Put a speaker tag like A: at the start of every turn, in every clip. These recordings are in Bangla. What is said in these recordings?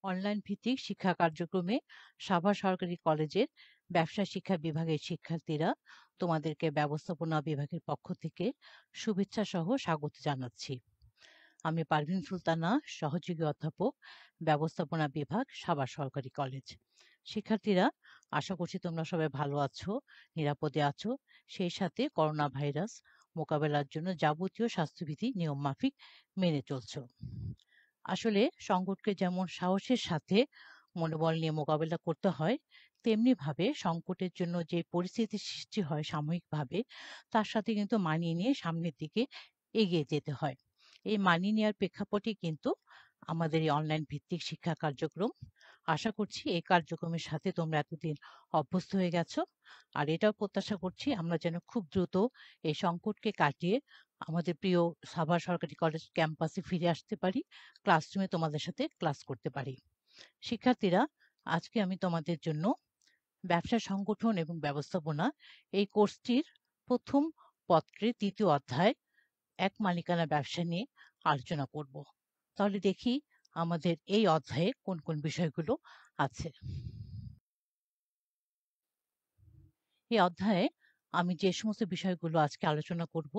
A: অনলাইন ভিত্তিক শিক্ষা কার্যক্রমে সাভার সরকারি কলেজের ব্যবসায় শিক্ষা বিভাগের শিক্ষার্থীরা তোমাদেরকে ব্যবস্থাপনা বিভাগের পক্ষ থেকে শুভেচ্ছা সহ স্বাগত জানাচ্ছি। আমি পারভিন সুলতানা, সহযোগী অধ্যাপক, ব্যবস্থাপনা বিভাগ, সাভার সরকারি কলেজ। শিক্ষার্থীরা, আশা করছি তোমরা সবাই ভালো আছো, নিরাপদে আছো, সেই সাথে করোনা ভাইরাস মোকাবেলার জন্য যাবতীয় স্বাস্থ্যবিধি নিয়ম মাফিক মেনে চলছো। আসলে সংকটকে যেমন সাহসের সাথে মনোবল নিয়ে মোকাবেলা করতে হয়, তেমনি ভাবে সংকটের জন্য যে পরিস্থিতির সৃষ্টি হয় সাময়িকভাবে, তার সাথে কিন্তু মানিয়ে নিয়ে সামনের দিকে এগিয়ে যেতে হয়। এই মানিয়ে নেওয়ার প্রেক্ষাপটে কিন্তু আমাদের এই অনলাইন ভিত্তিক শিক্ষা কার্যক্রম। আশা করছি এই কার্যক্রমের সাথে তোমরা এতদিন অভ্যস্ত হয়ে গেছো, আর এটাও প্রত্যাশা করছি আমরা যেন খুব দ্রুত এই সংকটকে কাটিয়ে আমাদের প্রিয় সাভার সরকারি কলেজ ক্যাম্পাসে ফিরে আসতে পারি, ক্লাসরুমে তোমাদের সাথে ক্লাস করতে পারি। শিক্ষার্থীরা, আজকে আমি তোমাদের জন্য ব্যবসা সংগঠন এবং ব্যবস্থাপনা এই কোর্সটির প্রথম পত্রের ৩য় অধ্যায় এক মালিকানা ব্যবসা নিয়ে আলোচনা করব। তাহলে দেখি আমাদের এই অধ্যায়ে কোন কোন বিষয়গুলো আছে। এই অধ্যায়ে আমি যে সমস্ত বিষয়গুলো আজকে আলোচনা করব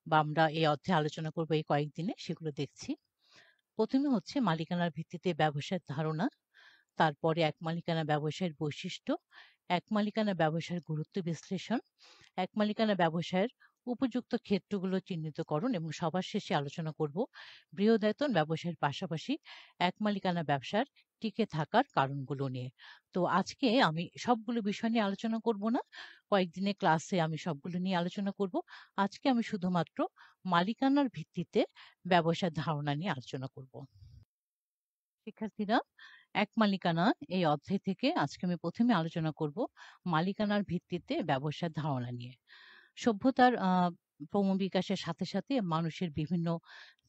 A: বা আমরা এই অধ্যায়ে আলোচনা করব এই কয়েকদিনে, সেগুলো দেখছি। প্রথমে হচ্ছে মালিকানার ভিত্তিতে ব্যবসায়ের ধারণা, তারপরে এক মালিকানা ব্যবসায়ের বৈশিষ্ট্য, এক মালিকানা ব্যবসায়ের গুরুত্ব বিশ্লেষণ, এক মালিকানা ব্যবসায়ের উপযুক্ত ক্ষেত্রগুলো চিহ্নিতকরণ এবং সবার শেষে আলোচনা করব বৃহদায়তন ব্যবসায়ের পাশাপাশি এক মালিকানা ব্যবসার টিকে থাকার কারণগুলো নিয়ে। তো আজকে আমি সবগুলো বিষয় নিয়ে আলোচনা করব না, কয়েকদিনের ক্লাসে আমি সবগুলো নিয়ে আলোচনা করব। আজকে আমি শুধুমাত্র মালিকানার ভিত্তিতে ব্যবসার ধারণা নিয়ে আলোচনা করব। শিক্ষার্থীরা, এক মালিকানা এই অধ্যায় থেকে আজকে আমি প্রথমে আলোচনা করব মালিকানার ভিত্তিতে ব্যবসার ধারণা নিয়ে। সভ্যতার ক্রমবিকাশের সাথে সাথে মানুষের বিভিন্ন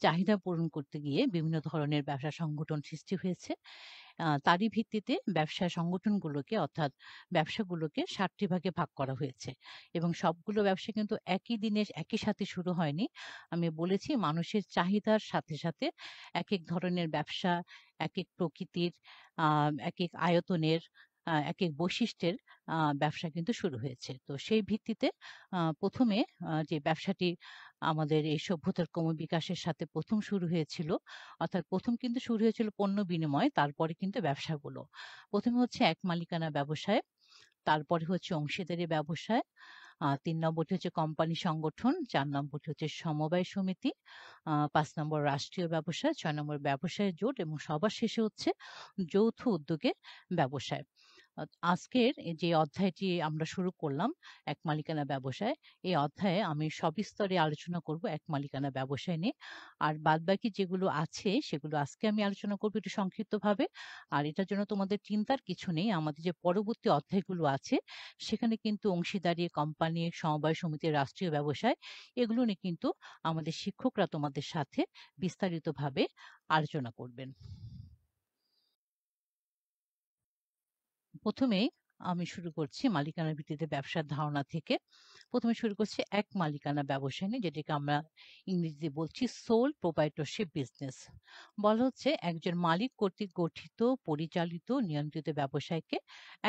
A: চাহিদা পূরণ করতে গিয়ে বিভিন্ন ধরনের ব্যবসা সংগঠন সৃষ্টি হয়েছে। তারই ভিত্তিতে ব্যবসা সংগঠনগুলোকে অর্থাৎ ব্যবসাগুলোকে 7টি ভাগে ভাগ করা হয়েছে এবং সবগুলো ব্যবসা কিন্তু একই দিনে একই সাথে শুরু হয়নি। আমি বলেছি মানুষের চাহিদার সাথে সাথে এক এক ধরনের ব্যবসা, এক এক প্রকৃতির, এক এক আয়তনের, এক এক বৈশিষ্ট্যের ব্যবসা কিন্তু শুরু হয়েছে। তো সেই ভিত্তিতে প্রথমে যে ব্যবসাটি আমাদের এই সভ্যতার ক্রমবিকাশের সাথে প্রথম শুরু হয়েছিল, অর্থাৎ প্রথম কিন্তু শুরু হয়েছিল পণ্য বিনিময়, তারপরে কিন্তু ব্যবসাগুলো। প্রথমে হচ্ছে এক মালিকানা ব্যবসায়, তারপরে হচ্ছে অংশীদারি ব্যবসায়, ৩ নম্বরটি হচ্ছে কোম্পানি সংগঠন, ৪ নম্বরটি হচ্ছে সমবায় সমিতি, ৫ নম্বর রাষ্ট্রীয় ব্যবসায়, ৬ নম্বর ব্যবসায় জোট এবং সবার শেষে হচ্ছে যৌথ উদ্যোগের ব্যবসায়। আজকের এই যে অধ্যায়টি আমরা শুরু করলাম এক মালিকানা ব্যবসায়, এই অধ্যায়ে আমি সবিস্তরে আলোচনা করব এক মালিকানা ব্যবসায় নিয়ে। আর বাদবাকি যেগুলো আছে সেগুলো আজকে আমি আলোচনা করবো একটু সংক্ষিপ্তভাবে। আর এটার জন্য তোমাদের চিন্তার কিছু নেই, আমাদের যে পরবর্তী অধ্যায়গুলো আছে সেখানে কিন্তু অংশীদারি, কোম্পানি, সমবায় সমিতি, রাষ্ট্রীয় ব্যবসায়, এগুলো নিয়ে কিন্তু আমাদের শিক্ষকরা তোমাদের সাথে বিস্তারিতভাবে আলোচনা করবেন। প্রথমেই আমি শুরু করছি মালিকানার ভিত্তিতে ব্যবসার ধারণা থেকে। প্রথমে শুরু করছি এক মালিকানা ব্যবসা নিয়ে, যেটাকে আমরা ইংরেজিতে বলছি সোল প্রোপাইটরশিপ বিজনেস। বলা হচ্ছে একজন মালিক কর্তৃক গঠিত, পরিচালিত, নিয়ন্ত্রিত ব্যবসায়কে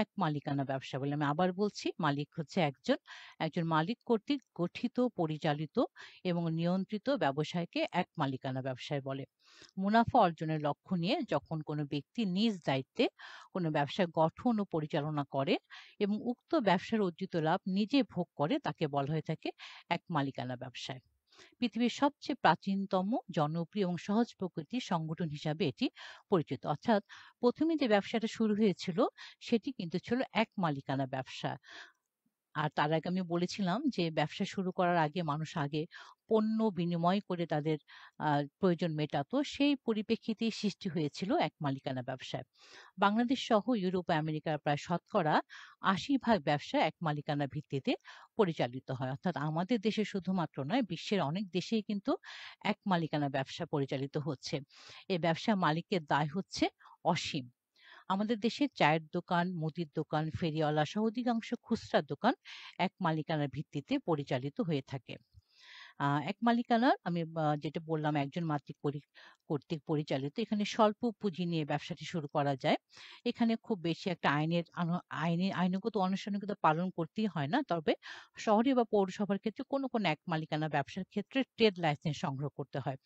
A: এক মালিকানা ব্যবসা বলে। আমি আবার বলছি, মালিক হচ্ছে একজন, একজন মালিক কর্তৃক গঠিত, পরিচালিত এবং নিয়ন্ত্রিত ব্যবসায়কে এক মালিকানা ব্যবসায় বলে। মুনাফা অর্জনের লক্ষ্য নিয়ে যখন কোনো ব্যক্তি নিজ দায়িত্বে কোনো ব্যবসা গঠন ও পরিচালনা করে এবং উক্ত ব্যবসার অর্জিত লাভ নিজে ভোগ করে, তাকে বলা হয়ে থাকে এক মালিকানা ব্যবসায়। পৃথিবীর সবচেয়ে প্রাচীনতম, জনপ্রিয় এবং সহজ প্রকৃতির সংগঠন হিসাবে এটি পরিচিত। অর্থাৎ প্রথমে যে ব্যবসাটা শুরু হয়েছিল সেটি কিন্তু ছিল এক মালিকানা ব্যবসা। আর তার আগে আমি বলেছিলাম যে ব্যবসা শুরু করার আগে মানুষ আগে পণ্য বিনিময় করে তাদের প্রয়োজন মেটাতো, সেই পরিপ্রেক্ষিতেই সৃষ্টি হয়েছিল এক মালিকানা ব্যবসায়। বাংলাদেশ সহ ইউরোপ ও আমেরিকার প্রায় শতকরা ৮০% ব্যবসা এক মালিকানা ভিত্তিতে পরিচালিত হয়। অর্থাৎ আমাদের দেশে শুধুমাত্র নয়, বিশ্বের অনেক দেশেই কিন্তু এক মালিকানা ব্যবসা পরিচালিত হচ্ছে। এই ব্যবসা মালিকের দায় হচ্ছে অসীম। আমাদের দেশে চায়ের দোকান, মুদির দোকান, ফেরিওয়ালা সহ অধিকাংশ খুচরা দোকান এক মালিকানার ভিত্তিতে পরিচালিত হয়ে থাকে। এক মালিকানার আমি যেটা বললাম একজন মাত্রিক কর্তৃক পরিচালিত। এখানে স্বল্প পুঁজি নিয়ে ব্যবসাটি শুরু করা যায়। এখানে খুব বেশি একটা আইনগত আনুষ্ঠানিকতা পালন করতেই হয় না। তবে শহরে বা পৌরসভার ক্ষেত্রে কোনো এক মালিকানা ব্যবসার ক্ষেত্রে ট্রেড লাইসেন্স সংগ্রহ করতে হয়।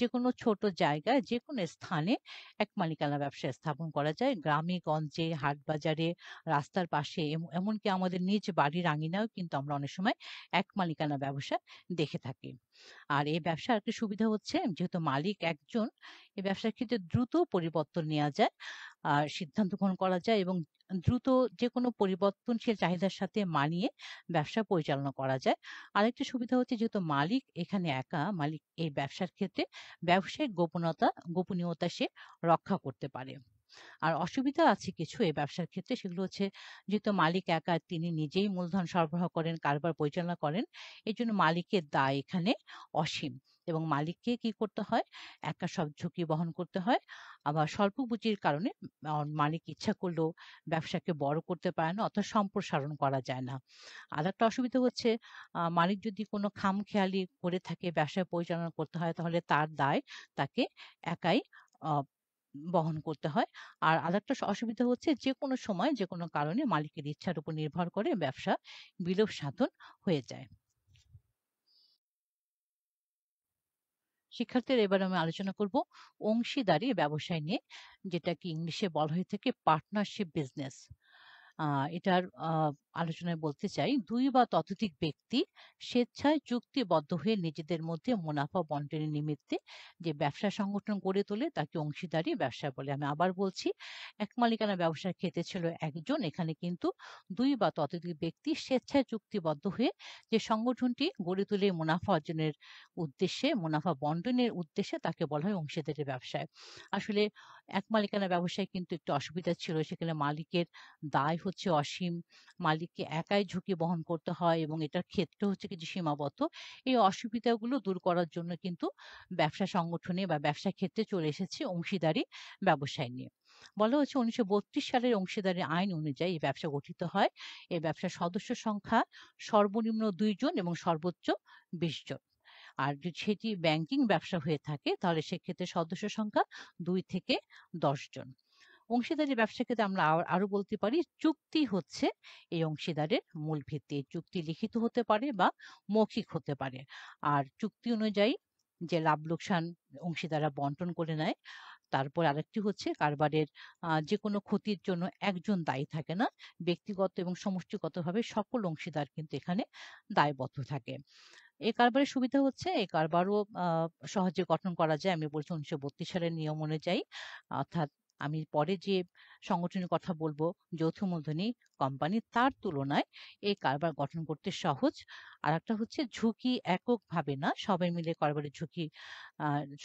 A: যেকোনো ছোট জায়গায় যেকোনো স্থানে এক মালিকানা ব্যবসা স্থাপন করা যায়। গ্রামে গঞ্জে, হাট বাজারে, রাস্তার পাশে এমনকি আমাদের নিজ বাড়ির আঙিনায়ও কিন্তু আমরা অনেক সময় এক মালিকানা ব্যবসা দেখে থাকি। আর এই ব্যবসার একটা সুবিধা হচ্ছে যেহেতু মালিক একজন, এই ব্যবসার ক্ষেত্রে দ্রুত পরিবর্তন নেওয়া যায়, আর সিদ্ধান্ত গ্রহণ করা যায় এবং দ্রুত যেকোনো পরিবর্তনশীল চাহিদার সাথে মানিয়ে ব্যবসা পরিচালনা করা যায়। আরেকটা সুবিধা হচ্ছে যেহেতু মালিক এখানে একা, মালিক এই ব্যবসার ক্ষেত্রে ব্যবসায়িক গোপনীয়তা সে রক্ষা করতে পারে। আর অসুবিধা আছে কিছু এই ব্যবসার ক্ষেত্রে, সেগুলো হচ্ছে যেহেতু মালিক একা, তিনি নিজেই মূলধন সরবরাহ করেন, কারবার পরিচালনা করেন, এই জন্য মালিকের দায় এখানে অসীম এবং মালিককে কি করতে হয়, একা সব ঝুঁকি বহন করতে হয়। আবার স্বল্প পুঁজির কারণে মালিক ইচ্ছা করলেও ব্যবসাকে বড় করতে পারে না, অর্থাৎ সম্প্রসারণ করা যায় না। আর একটা অসুবিধা হচ্ছে মালিক যদি কোনো খামখেয়ালি করে থাকে ব্যবসা পরিচালনা করতে হয়, তাহলে তার দায় তাকে একাই আহ, বহন করতে হয়। আর আরেকটা অসুবিধা হচ্ছে যেকোনো সময় যেকোনো কারণে মালিকের ইচ্ছার উপর নির্ভর করে ব্যবসা বিলোপ সাধন হয়ে যায়। শিক্ষার্থীরা এবার আমি আলোচনা করব অংশীদারি ব্যবসায় নিয়ে, যেটাকে ইংলিশে বলা হয়ে থাকে পার্টনারশিপ বিজনেস। এটার আলোচনায় বলতে চাই, ২ বা ততোধিক ব্যক্তি স্বেচ্ছায় চুক্তিবদ্ধ হয়ে নিজেদের মধ্যে মুনাফা বন্টনের নিমিত্তে যে ব্যবসা সংগঠন গড়ে তোলে তাকে অংশীদারি ব্যবসা বলে। আমি আবার বলছি, এক মালিকানা ব্যবসার ক্ষেত্রে ছিল একজন, এখানে কিন্তু ২ বা ততোধিক ব্যক্তি স্বেচ্ছায় চুক্তিবদ্ধ হয়ে যে সংগঠনটি গড়ে তুলে মুনাফা অর্জনের উদ্দেশ্যে, মুনাফা বন্টনের উদ্দেশ্যে, তাকে বলা হয় অংশীদারি ব্যবসায়। আসলে এক মালিকানা ব্যবসায় কিন্তু একটু অসুবিধা ছিল, সেখানে মালিকের দায় হচ্ছে অসীম, মালিককে একাই ঝুঁকি বহন করতে হয় এবং এটার ক্ষেত্র হচ্ছে কিছু সীমাবদ্ধ। এই অসুবিধাগুলো দূর করার জন্য কিন্তু ব্যবসা সংগঠনে বা ব্যবসা ক্ষেত্রে চলে এসেছে অংশীদারি ব্যবসায় নিয়ে। বলা হচ্ছে 1932 সালের অংশীদারি আইন অনুযায়ী এই ব্যবসা গঠিত হয়। এই ব্যবসার সদস্য সংখ্যা সর্বনিম্ন 2 জন এবং সর্বোচ্চ 20 জন। আর যদি সেটি ব্যাংকিং ব্যবসা হয়ে থাকে তাহলে সেক্ষেত্রে সদস্য সংখ্যা 2 থেকে 10 জন। অংশীদারি ব্যবসার ক্ষেত্রে আমরা আরো বলতে পারি চুক্তি হচ্ছে এই অংশীদারের মূল ভিত্তি। এই চুক্তি লিখিত হতে পারে বা মৌখিক হতে পারে। আর চুক্তি অনুযায়ী যে লাভ লোকসান অংশীদাররা বন্টন করে নেয়। তারপর আরেকটি হচ্ছে কারবারের যে কোনো ক্ষতির জন্য একজন দায়ী থাকে না, ব্যক্তিগত এবং সমষ্টিগতভাবে সকল অংশীদার কিন্তু এখানে দায়বদ্ধ থাকে। এই কারবারের সুবিধা হচ্ছে এই কারবারও সহজে গঠন করা যায়। আমি বলছি 1932 সালের নিয়ম অনুযায়ী, অর্থাৎ আমি পরে যে সংগঠনের কথা বলবো যৌথ মূলধনী কোম্পানি, তার তুলনায় এই কারবার গঠন করতে সহজ। আর একটা হচ্ছে ঝুঁকি এককভাবে না, সবাই মিলে কারবারের ঝুঁকি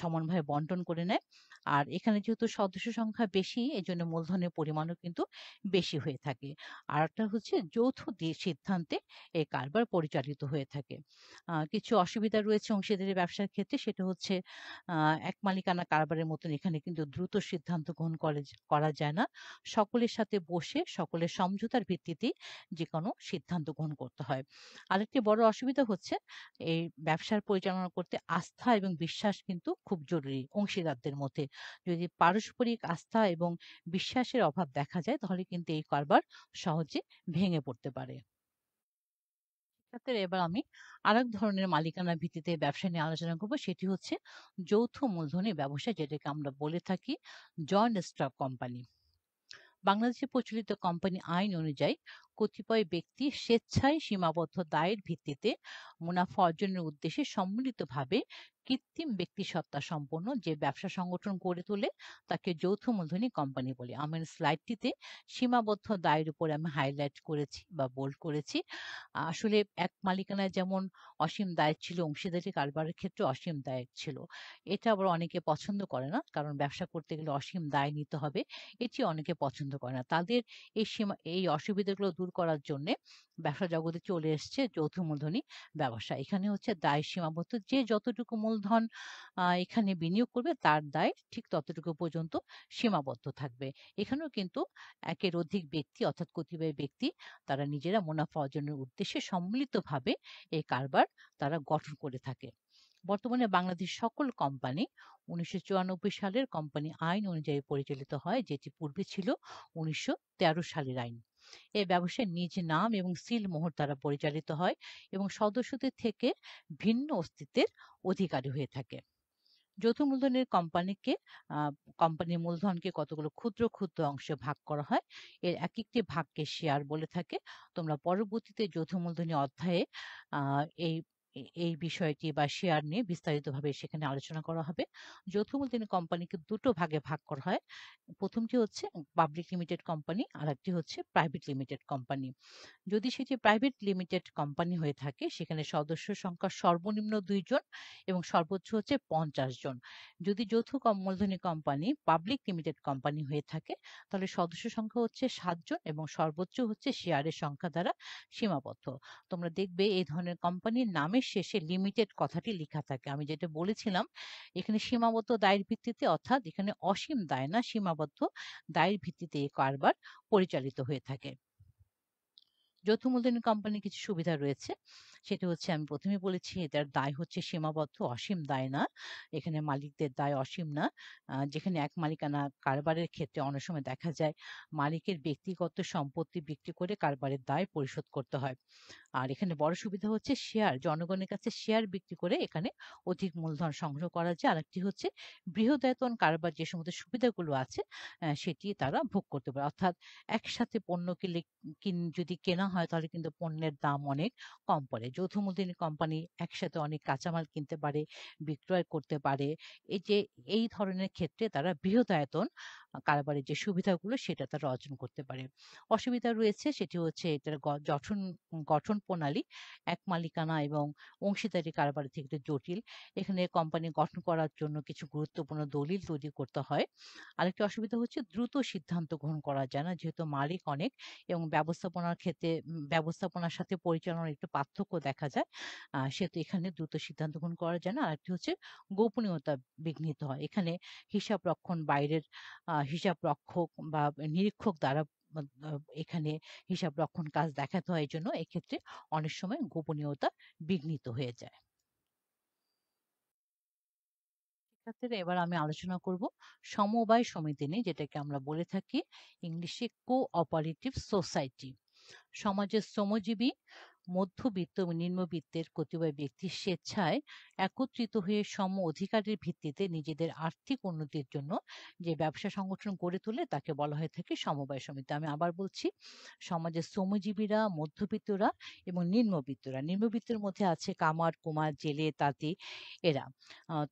A: সমানভাবে বন্টন করে নেয়। আর এখানে যেহেতু সদস্য সংখ্যা বেশি, এজন্য মূলধনের পরিমাণও কিন্তু বেশি হয়ে থাকে। আর একটা হচ্ছে যৌথ সিদ্ধান্তে এই কারবার পরিচালিত হয়ে থাকে। কিছু অসুবিধা রয়েছে অংশীদারি ব্যবসার ক্ষেত্রে, সেটা হচ্ছে এক মালিকানা কারবারের মতন এখানে কিন্তু দ্রুত সিদ্ধান্ত গ্রহণ করা যায় না। সকলের সাথে বসে সকলের সমঝোতার ভিত্তিতেই যে কোনো সিদ্ধান্ত গ্রহণ করতে হয়। আরেকটি বড় অসুবিধা হচ্ছে এই ব্যবসার পরিচালনা করতে আস্থা এবং বিশ্বাস কিন্তু খুব জরুরি অংশীদারদের মধ্যে। যদি পারস্পরিক আস্থা এবং বিশ্বাসের অভাব দেখা যায় তাহলে কিন্তু এই কারবার সহজে ভেঙে পড়তে পারে। ক্ষেত্রে এবার আমি আরেক ধরনের মালিকানা ভিত্তিতে ব্যবসা নিয়ে আলোচনা করব, সেটি হচ্ছে যৌথ মূলধনী ব্যবসা, যেটাকে আমরা বলে থাকি জয়েন্ট স্টক কোম্পানি। বাংলাদেশে প্রচলিত কোম্পানি আইন অনুযায়ী কতিপয় ব্যক্তি স্বেচ্ছায় সীমাবদ্ধ দায়ের ভিত্তিতে মুনাফা অর্জনের উদ্দেশ্যে সম্মিলিতভাবে কৃত্রিম ব্যক্তি সত্তা সম্পন্ন যে ব্যবসা সংগঠন গড়ে তোলে তাকে যৌথ মূলধনী কোম্পানি বলে। আমার স্লাইডটিতে সীমাবদ্ধ দায়ের উপরে আমি হাইলাইট করেছি বা বোল্ড করেছি। আসলে এক মালিকানায় যেমন অসীম দায় ছিল, অংশীদারি কারবারের ক্ষেত্রে অসীম দায় ছিল। এটা আবার অনেকে পছন্দ করে না, কারণ ব্যবসা করতে গেলে অসীম দায় নিতে হবে, এটি অনেকে পছন্দ করে না। তাদের এই অসুবিধাগুলো দূর করার জন্য ব্যবসা জগতে চলে এসছে যৌথ মূলধনী ব্যবসা। এখানে হচ্ছে দায় সীমাবদ্ধ, যে যতটুকু মূলধন মূলধন এখানে বিনিয়োগ করবে তার দায় ঠিক ততটুকু পর্যন্ত সীমাবদ্ধ থাকবে। এখানেও কিন্তু একের অধিক ব্যক্তি অর্থাৎ কতিপয় ব্যক্তি তারা নিজেরা মুনাফা অর্জনের উদ্দেশ্যে সম্মিলিতভাবে এই কারবার তারা গঠন করে থাকে। বর্তমানে বাংলাদেশ সকল কোম্পানি 1994 সালের কোম্পানি আইন অনুযায়ী পরিচালিত হয়, যেটি পূর্বে ছিল 1913 সালের আইন। এই ব্যবসায় নিজ নাম এবং সিল মোহর দ্বারা পরিচালিত হয় এবং সদস্যদের থেকে ভিন্ন অস্তিত্বের অধিকারী হয়ে থাকে। যৌথ মূলধনের কোম্পানির মূলধনকে কতগুলো ক্ষুদ্র ক্ষুদ্র অংশে ভাগ করা হয়। এর এক একটি ভাগকে শেয়ার বলে থাকে। তোমরা পরবর্তীতে যৌথ মূলধনী অধ্যায়ে এই এই বিষয়টি বা শেয়ার নিয়ে বিস্তারিতভাবে সেখানে আলোচনা করা হবে। যৌথ মূলধনী কোম্পানিকে দুটো ভাগে ভাগ করা হয়। প্রথমটি হচ্ছে পাবলিক লিমিটেড কোম্পানি, আর একটি হচ্ছে প্রাইভেট লিমিটেড কোম্পানি। যদি সেটি প্রাইভেট লিমিটেড কোম্পানি হয়ে থাকে সেখানে সদস্য সংখ্যা সর্বনিম্ন 2 জন এবং সর্বোচ্চ হচ্ছে 50 জন। যদি যৌথ মূলধনী কোম্পানি পাবলিক লিমিটেড কোম্পানি হয়ে থাকে তাহলে সদস্য সংখ্যা হচ্ছে 7 জন এবং সর্বোচ্চ হচ্ছে শেয়ারের সংখ্যা দ্বারা সীমাবদ্ধ। তোমরা দেখবে এই ধরনের কোম্পানির নামের শেষে লিমিটেড কথাটি লেখা থাকে। আমি যেটা বলেছিলাম, এখানে সীমাবদ্ধ দায়ের ভিত্তিতে, অর্থাৎ এখানে অসীম দায় না, সীমাবদ্ধ দায়ের ভিত্তিতে এই কারবার পরিচালিত হয়ে থাকে। যৌথ মূলধনী কোম্পানির কিছু সুবিধা রয়েছে। সেটা হচ্ছে আমি প্রথমেই বলেছি, এটার দায় হচ্ছে সীমাবদ্ধ, অসীম দায় না। এখানে মালিকদের দায় অসীম না। যেখানে এক মালিকানা কারবারের ক্ষেত্রে অনেক সময় দেখা যায় মালিকের ব্যক্তিগত সম্পত্তি বিক্রি করে কারবারের দায় পরিশোধ করতে হয়। আর এখানে বড় সুবিধা হচ্ছে শেয়ার, জনগণের কাছে শেয়ার বিক্রি করে এখানে অধিক মূলধন সংগ্রহ করা যায়। আরেকটি হচ্ছে বৃহদায়তন কারবার, যে সমস্ত সুবিধাগুলো আছে সেটি তারা ভোগ করতে পারে। অর্থাৎ একসাথে পণ্য যদি কেনা হয় তাহলে কিন্তু পণ্যের দাম অনেক কম পড়ে। যৌথ মূলধনী কোম্পানি একসাথে অনেক কাঁচামাল কিনতে পারে, বিক্রয় করতে পারে। এই ধরনের ক্ষেত্রে তারা বৃহদায়তন কারবারের যে সুবিধাগুলো সেটা তারা অর্জন করতে পারে। অসুবিধা রয়েছে, সেটি হচ্ছে এটার গঠন প্রণালী এক মালিকানা এবং অংশীদারি কারবার থেকে একটু জটিল। এখানে কোম্পানি গঠন করার জন্য কিছু গুরুত্বপূর্ণ দলিল তৈরি করতে হয়। আরেকটি অসুবিধা হচ্ছে দ্রুত সিদ্ধান্ত গ্রহণ করা যায় না, যেহেতু মালিক অনেক এবং ব্যবস্থাপনার ক্ষেত্রে ব্যবস্থাপনার সাথে পরিচালনার একটু পার্থক্য দেখা যায়। সেহেতু এখানে দ্রুত সিদ্ধান্ত গ্রহণ করা যায় না। আরেকটি হচ্ছে গোপনীয়তা বিঘ্নিত হয়। এখানে হিসাব রক্ষণ বাইরের হিসাব রক্ষক বা নিরীক্ষক দ্বারা এখানে হিসাব রক্ষণ কাজ দেখাতে হয়। এই জন্য এক্ষেত্রে অনেক সময় গোপনীয়তা বিঘ্নিত হয়ে যায়। ক্ষেত্রে এবার আমি আলোচনা করব সমবায় সমিতি নিয়ে, যেটাকে আমরা বলে থাকি ইংলিশে কোঅপারেটিভ সোসাইটি। সমাজের শ্রমজীবী, মধ্যবিত্ত এবং নিম্নবিত্তের কতিপয় ব্যক্তি স্বেচ্ছায় একত্রিত হয়ে সম অধিকারের ভিত্তিতে নিজেদের আর্থিক উন্নতির জন্য যে ব্যবসা সংগঠন গড়ে তোলে তাকে বলা হয়ে থাকে সমবায় সমিতি। আমি আবার বলছি, সমাজের শ্রমজীবীরা, মধ্যবিত্তরা এবং নিম্নবিত্তরা, নিম্নবিত্তের মধ্যে আছে কামার কুমার, জেলে, তাঁতি, এরা।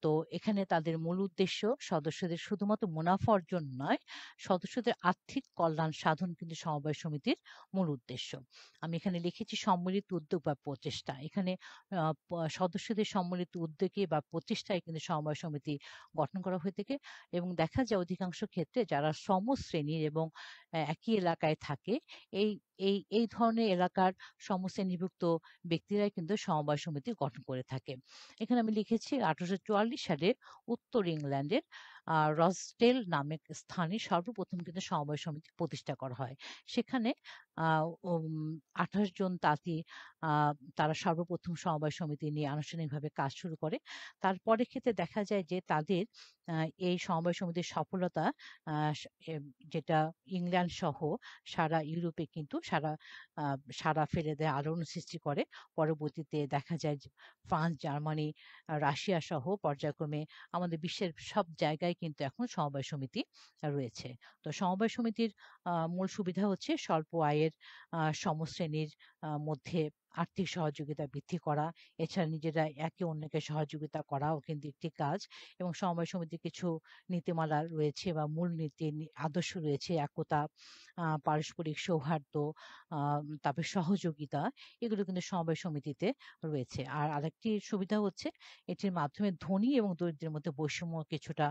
A: তো এখানে তাদের মূল উদ্দেশ্য সদস্যদের শুধুমাত্র মুনাফা অর্জন নয়, সদস্যদের আর্থিক কল্যাণ সাধন কিন্তু সমবায় সমিতির মূল উদ্দেশ্য। আমি এখানে লিখেছি সম্মিলিত উদ্যোগ বা প্রচেষ্টা। এখানে সদস্যদের সম্মিলিত উদ্যোগে বা প্রচেষ্টায় কিন্তু সমবায় সমিতি গঠন করা হয়ে থাকে এবং দেখা যায় অধিকাংশ ক্ষেত্রে যারা সমশ্রেণীর এবং একই এলাকায় থাকে, এই এই এই ধরনের এলাকার সমশ্রেণীভুক্ত ব্যক্তিরাই কিন্তু সমবায় সমিতি গঠন করে থাকে। এখানে আমি লিখেছি 1844 সালে উত্তর ইংল্যান্ডের রসডেল নামক স্থানে সর্বপ্রথম কিন্তু সমবায় সমিতি প্রতিষ্ঠা করা হয়। সেখানে 28 জন তাঁতি তারা সর্বপ্রথম সমবায় সমিতি নিয়ে আনুষ্ঠানিকভাবে কাজ শুরু করে। তারপরে ক্ষেত্রে দেখা যায় যে তাদের এই সমবায় সমিতির সফলতা যেটা ইংল্যান্ড সহ সারা ইউরোপে কিন্তু সারা ফেলে দেয়, আলোড়ন সৃষ্টি করে। পরবর্তীতে দেখা যায় যে ফ্রান্স, জার্মানি, রাশিয়া সহ পর্যায়ক্রমে আমাদের বিশ্বের সব জায়গায় কিন্তু এখন সমবায় সমিতি রয়েছে। তো সমবায় সমিতির মূল সুবিধা হচ্ছে স্বল্প আয়ের সমশ্রেণীর মধ্যে আর্থিক সহযোগিতা বৃদ্ধি করা। এছাড়া নিজেরা একে অন্যকে সহযোগিতা করাও কিন্তু একটি কাজ। এবং সমবায় সমিতির কিছু নীতিমালা রয়েছে বা মূল আদর্শ রয়েছে: একতা, পারস্পরিক সৌহার্দ্য, তারপরে সহযোগিতা, এগুলো কিন্তু সমবায় সমিতিতে রয়েছে। আর আরেকটি সুবিধা হচ্ছে এটির মাধ্যমে ধনী এবং দরিদ্রের মধ্যে বৈষম্য কিছুটা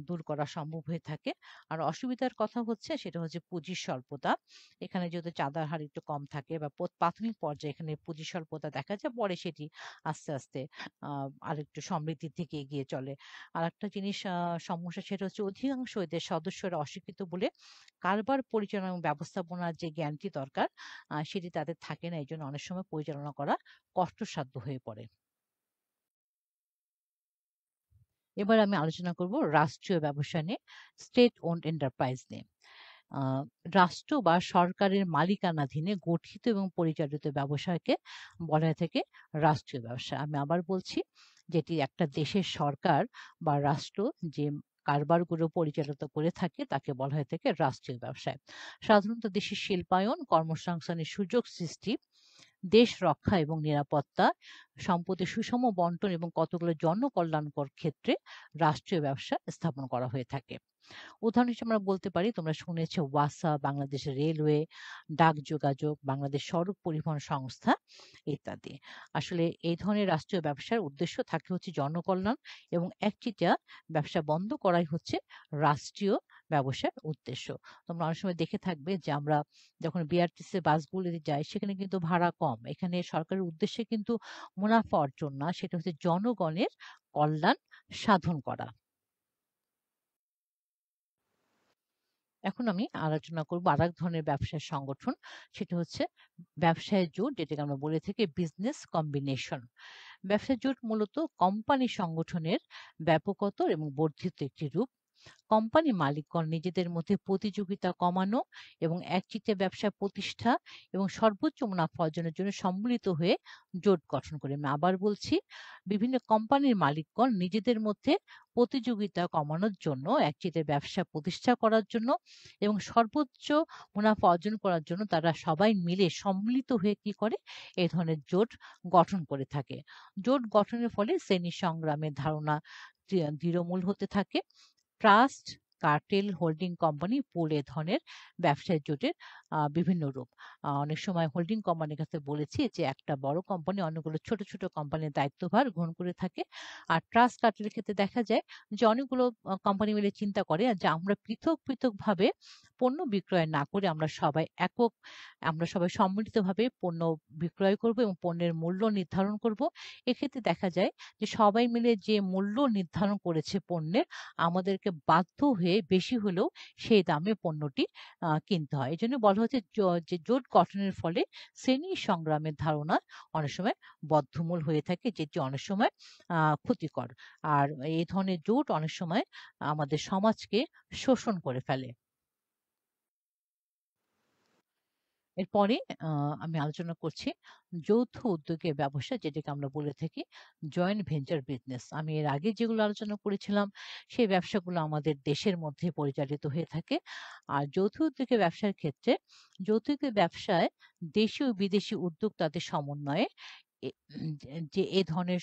A: দূর করা সম্ভব হয়ে থাকে। আর অসুবিধার কথা হচ্ছে সেটা হচ্ছে পুঁজির স্বল্পতা। এখানে যদি চাঁদার হার একটু কম থাকে বা প্রাথমিক পর্যায়ে এখানে প্রতিষ্ঠানে পুঁজি স্বল্পতা দেখা যায়, পরে সেটি আস্তে আস্তে আরেকটু সমৃদ্ধির দিকে এগিয়ে চলে। আরেকটা জিনিস সমস্যা, সেটা হচ্ছে অধিকাংশ এদের সদস্যরা অশিক্ষিত বলে কারবার পরিচালনা এবং ব্যবস্থাপনার যে জ্ঞানটি দরকার সেটি তাদের থাকে না। এই জন্য অনেক সময় পরিচালনা করা কষ্টসাধ্য হয়ে পড়ে। এবার আমি আলোচনা করব রাষ্ট্রীয় ব্যবসা নিয়ে, স্টেট ওন্ড এন্টারপ্রাইজ নিয়ে। আহ, রাষ্ট্র বা সরকারের মালিকানাধীনে গঠিত এবং পরিচালিত ব্যবসাকে বলা হয়ে থাকে রাষ্ট্রীয় ব্যবসা। আমি আবার বলছি, যেটি একটা দেশের সরকার বা রাষ্ট্র যে কারবারগুলো পরিচালিত করে থাকে তাকে বলা হয়ে থাকে রাষ্ট্রীয় ব্যবসায়। সাধারণত দেশের শিল্পায়ন, কর্মসংস্থানের সুযোগ সৃষ্টি, দেশ রক্ষা এবং নিরাপত্তা, সম্পদের সুষম বন্টন এবং কতগুলো জনকল্যাণকর ক্ষেত্রে রাষ্ট্রীয় ব্যবসা স্থাপন করা হয়ে থাকে। উদাহরণ হিসেবে আমরা বলতে পারি, তোমরা শুনেছো ওয়াসা, বাংলাদেশের রেলওয়ে, ডাক যোগাযোগ, বাংলাদেশ সড়ক পরিবহন সংস্থা ইত্যাদি। আসলে এই ধরনের রাষ্ট্রীয় ব্যবসার উদ্দেশ্য থাকে হচ্ছে জনকল্যাণ, এবং একচেটিয়া ব্যবসা বন্ধ করাই হচ্ছে রাষ্ট্রীয় ব্যবসার উদ্দেশ্য। তোমরা অনেক সময় দেখে থাকবে যে আমরা যখন বিআরটিসি বাসগুলিতে যাই সেখানে কিন্তু ভাড়া কম। এখানে সরকারের উদ্দেশ্যে কিন্তু মুনাফা অর্জন না, সেটা হচ্ছে জনগণের কল্যাণ সাধন করা। এখন আমি আলোচনা করব আরেক ধরনের ব্যবসায় সংগঠন, সেটা হচ্ছে ব্যবসায় জোট, যেটাকে আমরা বলে থাকি বিজনেস কম্বিনেশন। ব্যবসায় জোট মূলত কোম্পানি সংগঠনের ব্যাপকতর এবং বর্ধিত একটি রূপ। কোম্পানি মালিকগণ নিজেদের মধ্যে প্রতিযোগিতা কমানো এবং একচেটিয়া ব্যবসা প্রতিষ্ঠা এবং সর্বোচ্চ মুনাফা অর্জনের জন্য সম্মিলিত হয়ে জোট গঠন করে। আমি আবার বলছি, বিভিন্ন কোম্পানির মালিকগণ নিজেদের মধ্যে প্রতিযোগিতা কমানোর জন্য, একচেটিয়া ব্যবসা প্রতিষ্ঠা করার জন্য এবং সর্বোচ্চ মুনাফা অর্জন করার জন্য তারা সবাই মিলে সম্মিলিত হয়ে কি করে, এই ধরনের জোট গঠন করে থাকে। জোট গঠনের ফলে শ্রেণী সংগ্রামের ধারণা দৃঢ়মূল হতে থাকে। ট্রাস্ট, কার্টেল, হোল্ডিং কোম্পানি, পুল এ ধরনের ব্যবসায়িক জোটের বিভিন্ন রূপ। অনেক সময় হোল্ডিং কোম্পানির কাছে বলেছি যে একটা বড় কোম্পানি অনেকগুলো ছোট ছোট কোম্পানির দায়িত্বভার গ্রহণ করে থাকে। আর ট্রাস্ট কার্টেলের ক্ষেত্রে দেখা যায় যে অনেকগুলো কোম্পানি মিলে চিন্তা করে যে আমরা পৃথক পৃথক ভাবে পণ্য বিক্রয় না করে আমরা সবাই সম্মিলিতভাবে পণ্য বিক্রয় করব এবং পণ্যের মূল্য নির্ধারণ করব। এক্ষেত্রে দেখা যায় যে সবাই মিলে যে মূল্য নির্ধারণ করেছে পণ্যের, আমাদেরকে বাধ্য হয়ে বেশি হলেও সেই দামে পণ্যটি কিনতে হয়। এই জন্য বলা হচ্ছে যে জোট গঠনের ফলে শ্রেণী সংগ্রামের ধারণা অনেক সময় বদ্ধমূল হয়ে থাকে, যেটি অনেক সময় ক্ষতিকর। আর এই ধরনের জোট অনেক সময় আমাদের সমাজকে শোষণ করে ফেলে। এরপরে আমি আলোচনা করছি যৌথ উদ্যোগের ব্যবসা, যেটাকে আমরা বলে থাকি জয়েন্ট ভেঞ্চার বিজনেস। আমি এর আগে যেগুলো আলোচনা করেছিলাম সেই ব্যবসাগুলো আমাদের দেশের মধ্যে পরিচালিত হয়ে থাকে। আর যৌথ উদ্যোগের ব্যবসার ক্ষেত্রে, যৌথ উদ্যোগের ব্যবসায় দেশি ও বিদেশি উদ্যোক্তাদের সমন্বয়ে যে এ ধরনের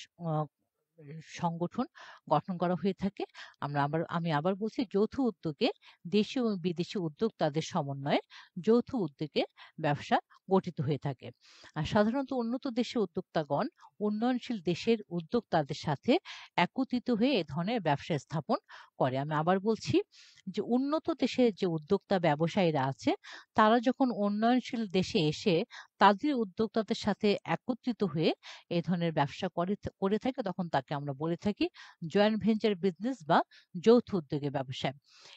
A: সংগঠন গঠন করা হয়ে থাকে। আমি আবার বলছি, যৌথ উদ্যোগে দেশীয় এবং বিদেশি উদ্যোক্তাদের সমন্বয়ে যৌথ উদ্যোগে ব্যবসা গঠিত হয়ে থাকে। আর সাধারণত উন্নত দেশের উদ্যোক্তাগণ উন্নয়নশীল দেশের উদ্যোক্তাদের সাথে একত্রিত হয়ে এ ধরনের ব্যবসা স্থাপন করে। আমি আবার বলছি যে উন্নত দেশের যে উদ্যোক্তা ব্যবসায়ীরা আছে, তারা যখন উন্নয়নশীল দেশে এসে তাদের উদ্যোক্তাদের সাথে একত্রিত হয়ে এই ধরনের ব্যবসা করে থাকে, তখন তাকে আমরা বলে থাকি জয়েন্ট ভেঞ্চার বিজনেস বা যৌথ উদ্যোগে ব্যবসা।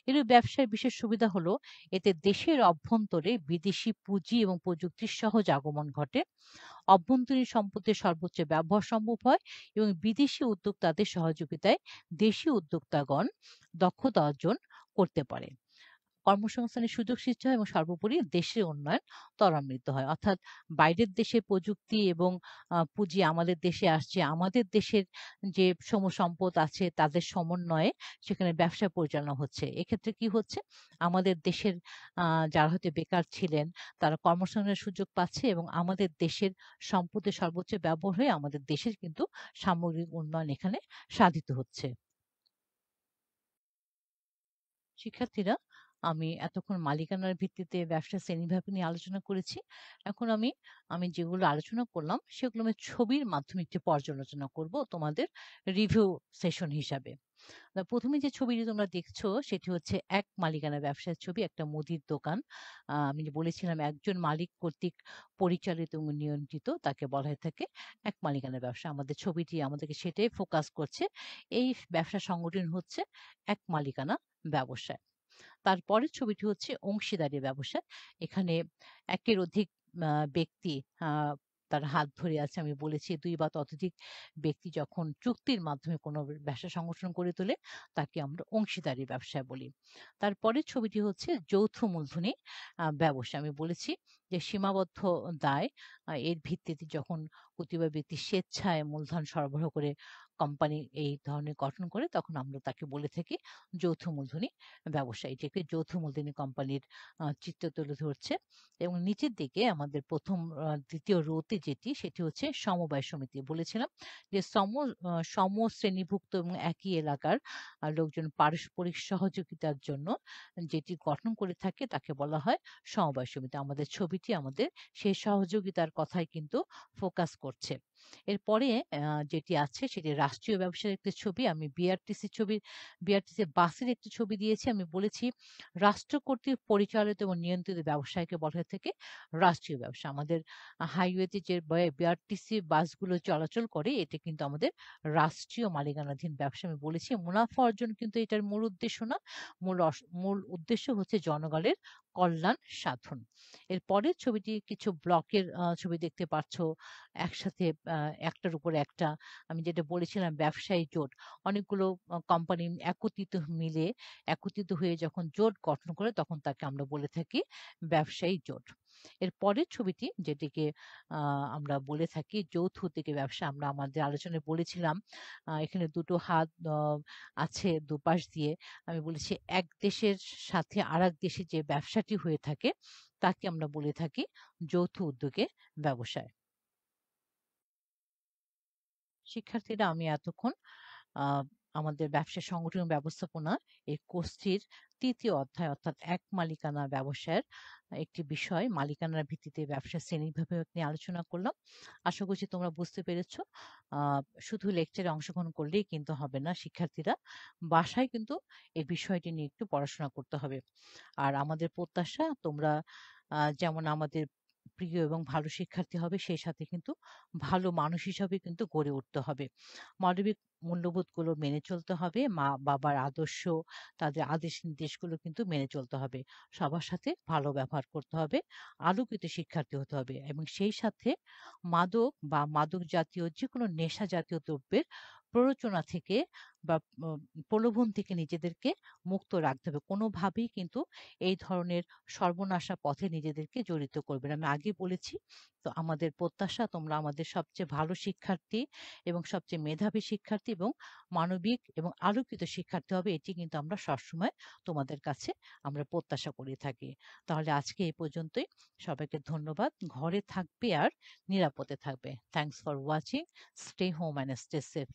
A: এর ব্যবসায় বিশেষ সুবিধা হলো এতে দেশের অভ্যন্তরে বিদেশি পুঁজি এবং প্রযুক্তির সহজ আগমন ঘটে, অভ্যন্তরীণ সম্পদের সর্বোচ্চ ব্যবহার সম্ভব হয় এবং বিদেশি উদ্যোক্তাদের সহযোগিতায় দেশীয় উদ্যোক্তাগণ দক্ষতা অর্জন করতে পারে। কর্মসংস্থানের সুযোগ সৃষ্টি হয় এবং সর্বোপরি দেশের উন্নয়ন ত্বরান্বিত হয়। অর্থাৎ বাইরের দেশে প্রযুক্তি এবং পুঁজি আমাদের দেশে আসছে, আমাদের দেশের যে সম্পদ আছে তাদের সমন্বয়ে সেখানে ব্যবসা পরিচালনা হচ্ছে। এক্ষেত্রে কি হচ্ছে, আমাদের দেশের যারা হয়তো বেকার ছিলেন তারা কর্মসংস্থানের সুযোগ পাচ্ছে এবং আমাদের দেশের সম্পদের সর্বোচ্চ ব্যবহার হয়ে আমাদের দেশের কিন্তু সামগ্রিক উন্নয়ন এখানে সাধিত হচ্ছে। শিক্ষার্থীরা, আমি এতক্ষণ মালিকানার ভিত্তিতে ব্যবসার শ্রেণীবিভাগ নিয়ে আলোচনা করেছি। এখন আমি যেগুলো আলোচনা করলাম সেগুলো আমি ছবির মাধ্যমে একটু পর্যালোচনা করব তোমাদের রিভিউ সেশন হিসাবে। ১ম এ যে ছবিটি তোমরা দেখছো সেটি হচ্ছে এক মালিকানা ব্যবসার ছবি, একটা মুদির দোকান। আমি যে বলেছিলাম একজন মালিক কর্তৃক পরিচালিত এবং নিয়ন্ত্রিত তাকে বলা হয়ে থাকে এক মালিকানা ব্যবসা। আমাদের ছবিটি আমাদেরকে সেটাই ফোকাস করছে। এই ব্যবসা সংগঠন হচ্ছে এক মালিকানা ব্যবসায়। তারপরের ছবিটি হচ্ছে অংশীদারি ব্যবসা। এখানে একের অধিক ব্যক্তি আ তার হাত ধরে আছে। আমি বলেছি ২ বা ততোধিক ব্যক্তি যখন চুক্তির মাধ্যমে কোনো ব্যবসা সংগঠন গড়ে তোলে তাকে আমরা অংশীদারি ব্যবসা বলি। তারপরের ছবিটি হচ্ছে যৌথ মূলধনী ব্যবসা। আমি বলেছি যে সীমাবদ্ধ দায় এর ভিত্তিতে যখন কতিপয় ব্যক্তি স্বেচ্ছায় মূলধন সরবরাহ করে কোম্পানি এই ধরনের গঠন করে তখন আমরা তাকে বলে থাকি যৌথ মূলধনী ব্যবসা। এটি একটি যৌথ মূলধনী কোম্পানির চিত্র তুলে ধরছে এবং নিচের দিকে আমাদের ২য় রোতে যেটি সেটি হচ্ছে সমবায় সমিতি। বলেছিলাম যে সমশ্রেণীভুক্ত এবং একই এলাকার লোকজন পারস্পরিক সহযোগিতার জন্য যেটি গঠন করে থাকে তাকে বলা হয় সমবায় সমিতি। আমাদের ছবিটি আমাদের সেই সহযোগিতার কথাই কিন্তু ফোকাস করছে। এরপরে যেটি আছে সেটি রাষ্ট্রীয় ব্যবসার একটি ছবি। আমি বিআরটিসি বাসের একটি ছবি দিয়েছি। আমি বলেছি রাষ্ট্র কর্তৃক পরিচালিত এবং নিয়ন্ত্রিত ব্যবসায়কে বলা হয়ে থাকে রাষ্ট্রীয় ব্যবসা। আমাদের হাইওয়েতে যে বিআরটিসি বাসগুলো চলাচল করে এটা কিন্তু আমাদের রাষ্ট্রীয় মালিকানাধীন ব্যবসা। আমি বলেছি মুনাফা অর্জন কিন্তু এটার মূল উদ্দেশ্য না। মূল উদ্দেশ্য হচ্ছে জনগণের কল্যাণ সাধন। এর পরের ছবিটি কিছু ব্লকের ছবি দেখতে পাচ্ছ একসাথে একটার উপর একটা। আমি যেটা বলেছিলাম ব্যবসায়ী জোট। অনেকগুলো কোম্পানি একত্রিত হয়ে যখন জোট গঠন করে তখন তাকে আমরা বলে থাকি ব্যবসায়ী জোট। এর পরের ছবিটি যেটিকে আমরা বলে থাকি যৌথ উদ্যোগী ব্যবসা। আমরা আমাদের আলোচনায় বলেছিলাম এখানে দুটো হাত আছে দুপাশ দিয়ে। আমি বলেছি এক দেশের সাথে আরেক দেশে যে ব্যবসাটি হয়ে থাকে তাকে আমরা বলে থাকি যৌথ উদ্যোগে ব্যবসায়। শিক্ষার্থীরা আমি এতক্ষণ আ আমাদের ব্যবসা সংগঠন ব্যবস্থাপনা এই কোর্সটির ৩য় অধ্যায় অর্থাৎ এক মালিকানা ব্যবসায়ের একটি বিষয় মালিকানার ভিত্তিতে ব্যবসার শ্রেণীবিভাগ নিয়ে আলোচনা করলাম। আশা করছি তোমরা বুঝতে পেরেছো। আ শুধু লেকচারে অংশগ্রহণ করলেই কিন্তু হবে না শিক্ষার্থীরা। বাসায় কিন্তু এই বিষয়টি নিয়ে একটু পড়াশোনা করতে হবে। আর আমাদের প্রত্যাশা তোমরা যেমন আমাদের প্রিয় এবং ভালো শিক্ষার্থী হবে সেই সাথে কিন্তু ভালো মানুষ হিসাবে কিন্তু গড়ে উঠতে হবে। মানবিক মূল্যবোধগুলো মেনে চলতে হবে। মা-বাবার আদর্শ, তাদের আদেশ নির্দেশগুলো কিন্তু মেনে চলতে হবে। সবার সাথে ভালো ব্যবহার করতে হবে। আলোকিত শিক্ষার্থী হতে হবে এবং সেই সাথে মাদক বা মাদক জাতীয় যেকোনো নেশা জাতীয় দ্রব্যের প্ররোচনা থেকে বা প্রলোভন থেকে নিজেদেরকে মুক্ত রাখতে হবে। কোনোভাবেই কিন্তু এই ধরনের সর্বনাশা পথে নিজেদেরকে জড়িত করবে না। আমি আগেই বলেছি, তো আমাদের প্রত্যাশা তোমরা আমাদের সবচেয়ে ভালো শিক্ষার্থী এবং সবচেয়ে মেধাবী শিক্ষার্থী এবং মানবিক এবং আলোকিত শিক্ষার্থী হবে এটি কিন্তু আমরা সবসময় তোমাদের কাছে আমরা প্রত্যাশা করে থাকি। তাহলে আজকে এই পর্যন্তই। সবাইকে ধন্যবাদ। ঘরে থাকবে আর নিরাপদে থাকবে। Thanks for watching. Stay home and stay safe.